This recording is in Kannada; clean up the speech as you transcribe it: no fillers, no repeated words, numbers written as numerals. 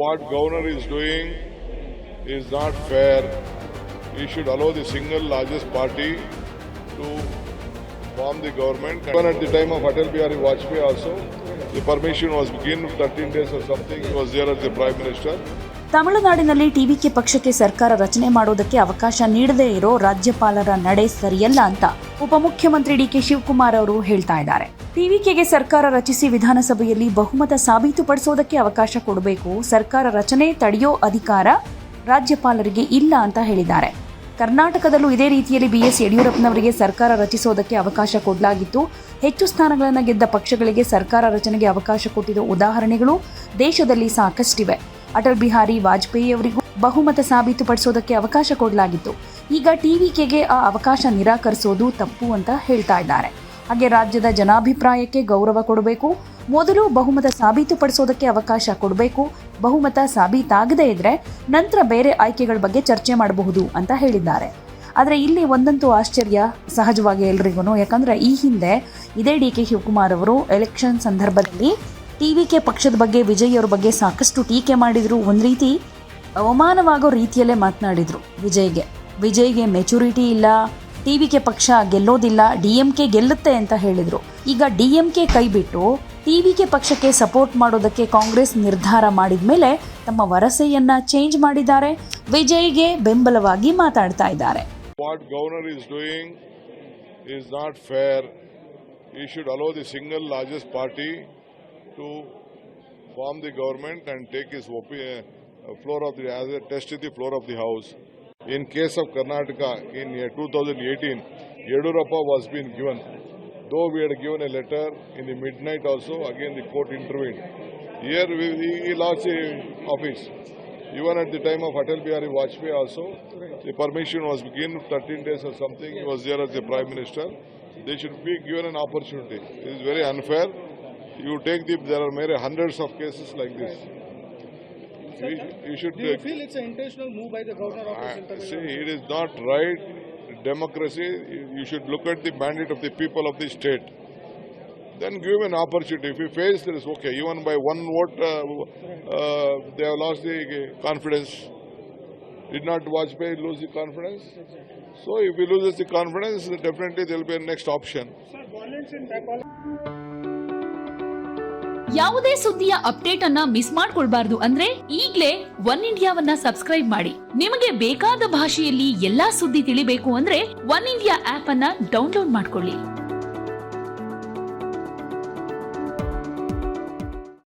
What governor is doing is not fair. He should allow the single largest party to form the government. Even at the time of Atal Bihari Vajpayee also, the permission was given 13 days or something. He was there as the Prime Minister. ತಮಿಳುನಾಡಿನಲ್ಲಿ ಟಿವಿಕೆ ಪಕ್ಷಕ್ಕೆ ಸರ್ಕಾರ ರಚನೆ ಮಾಡೋದಕ್ಕೆ ಅವಕಾಶ ನೀಡದೇ ಇರೋ ರಾಜ್ಯಪಾಲರ ನಡೆ ಸರಿಯಲ್ಲ ಅಂತ ಉಪಮುಖ್ಯಮಂತ್ರಿ ಡಿಕೆ ಶಿವಕುಮಾರ್ ಅವರು ಹೇಳ್ತಾ ಇದ್ದಾರೆ. ಟಿವಿಕೆಗೆ ಸರ್ಕಾರ ರಚಿಸಿ ವಿಧಾನಸಭೆಯಲ್ಲಿ ಬಹುಮತ ಸಾಬೀತುಪಡಿಸೋದಕ್ಕೆ ಅವಕಾಶ ಕೊಡಬೇಕು. ಸರ್ಕಾರ ರಚನೆ ತಡೆಯೋ ಅಧಿಕಾರ ರಾಜ್ಯಪಾಲರಿಗೆ ಇಲ್ಲ ಅಂತ ಹೇಳಿದ್ದಾರೆ. ಕರ್ನಾಟಕದಲ್ಲೂ ಇದೇ ರೀತಿಯಲ್ಲಿ BS ಯಡಿಯೂರಪ್ಪನವರಿಗೆ ಸರ್ಕಾರ ರಚಿಸೋದಕ್ಕೆ ಅವಕಾಶ ಕೊಡಲಾಗಿತ್ತು. ಹೆಚ್ಚು ಸ್ಥಾನಗಳನ್ನು ಗೆದ್ದ ಪಕ್ಷಗಳಿಗೆ ಸರ್ಕಾರ ರಚನೆಗೆ ಅವಕಾಶ ಕೊಟ್ಟಿದ್ದ ಉದಾಹರಣೆಗಳು ದೇಶದಲ್ಲಿ ಸಾಕಷ್ಟಿವೆ. ಅಟಲ್ ಬಿಹಾರಿ ವಾಜಪೇಯಿ ಅವರಿಗೂ ಬಹುಮತ ಸಾಬೀತುಪಡಿಸೋದಕ್ಕೆ ಅವಕಾಶ ಕೊಡಲಾಗಿತ್ತು. ಈಗ ಟಿವಿಕೆಗೆ ಆ ಅವಕಾಶ ನಿರಾಕರಿಸೋದು ತಪ್ಪು ಅಂತ ಹೇಳ್ತಾ ಇದ್ದಾರೆ. ಹಾಗೆ ರಾಜ್ಯದ ಜನಾಭಿಪ್ರಾಯಕ್ಕೆ ಗೌರವ ಕೊಡಬೇಕು. ಮೊದಲು ಬಹುಮತ ಸಾಬೀತುಪಡಿಸೋದಕ್ಕೆ ಅವಕಾಶ ಕೊಡಬೇಕು. ಬಹುಮತ ಸಾಬೀತಾಗದೇ ಇದ್ರೆ ನಂತರ ಬೇರೆ ಆಯ್ಕೆಗಳ ಬಗ್ಗೆ ಚರ್ಚೆ ಮಾಡಬಹುದು ಅಂತ ಹೇಳಿದ್ದಾರೆ. ಆದರೆ ಇಲ್ಲಿ ಒಂದಂತೂ ಆಶ್ಚರ್ಯ ಸಹಜವಾಗಿ ಎಲ್ರಿಗೂ. ಯಾಕಂದ್ರೆ ಈ ಹಿಂದೆ ಇದೇ DK ಶಿವಕುಮಾರ್ ಅವರು ಎಲೆಕ್ಷನ್ ಸಂದರ್ಭದಲ್ಲಿ ಟಿವಿಕೆ ಪಕ್ಷದ ಬಗ್ಗೆ, ವಿಜಯ್ ಅವ್ರ ಬಗ್ಗೆ ಸಾಕಷ್ಟು ಟೀಕೆ ಮಾಡಿದ್ರು. ಒಂದು ರೀತಿ ಅವಮಾನವಾಗೋ ರೀತಿಯಲ್ಲೇ ಮಾತನಾಡಿದ್ರು. ವಿಜಯ್ಗೆ ಮೆಚುರಿಟಿ ಇಲ್ಲ, ಟಿವಿಕೆ ಪಕ್ಷ ಗೆಲ್ಲೋದಿಲ್ಲ, DMK ಗೆಲ್ಲುತ್ತೆ ಅಂತ ಹೇಳಿದ್ರು. ಈಗ DMK ಕೈ ಬಿಟ್ಟು ಟಿವಿಕೆ ಪಕ್ಷಕ್ಕೆ ಸಪೋರ್ಟ್ ಮಾಡೋದಕ್ಕೆ ಕಾಂಗ್ರೆಸ್ ನಿರ್ಧಾರ ಮಾಡಿದ ಮೇಲೆ ತಮ್ಮ ವರಸೆಯನ್ನ ಚೇಂಜ್ ಮಾಡಿದ್ದಾರೆ. ವಿಜಯ್ಗೆ ಬೆಂಬಲವಾಗಿ ಮಾತಾಡ್ತಾ ಇದ್ದಾರೆ. What governor is doing is not fair. He should allow the single largest party to form the government and take his floor of the as a test the floor of the house. In case of Karnataka in 2018, Yedurappa was being given. Though we had given a letter in the midnight also, again the court intervened. Here he lost the office. Even at the time of Atal Bihari Vajpayee also, the permission was given 13 days or something. He was there as the Prime Minister. They should be given an opportunity. It is very unfair. You take there are many hundreds of cases like this. You should. Do you feel it's an intentional move by the governor of Central? See, it is not right. Democracy. You should look at the mandate of the people of the state. Then give him an opportunity. If he fails, then it's okay. Even by one vote, they have lost the confidence. Did not Vajpayee lose the confidence? So if he loses the confidence, definitely there will be a next option. Sir, violence in Nepal. ಯಾವುದೇ ಸುದ್ದಿಯ ಅಪ್ಡೇಟ್ ಅನ್ನ ಮಿಸ್ ಮಾಡ್ಕೊಳ್ಬಾರ್ದು ಅಂದ್ರೆ ಈಗ್ಲೇ ಒನ್ ಇಂಡಿಯಾವನ್ನ ಸಬ್ಸ್ಕ್ರೈಬ್ ಮಾಡಿ. ನಿಮಗೆ ಬೇಕಾದ ಭಾಷೆಯಲ್ಲಿ ಎಲ್ಲಾ ಸುದ್ದಿ ತಿಳಿಬೇಕು ಅಂದ್ರೆ ಒನ್ ಇಂಡಿಯಾ ಆಪ್ ಅನ್ನ ಡೌನ್ಲೋಡ್ ಮಾಡ್ಕೊಳ್ಳಿ.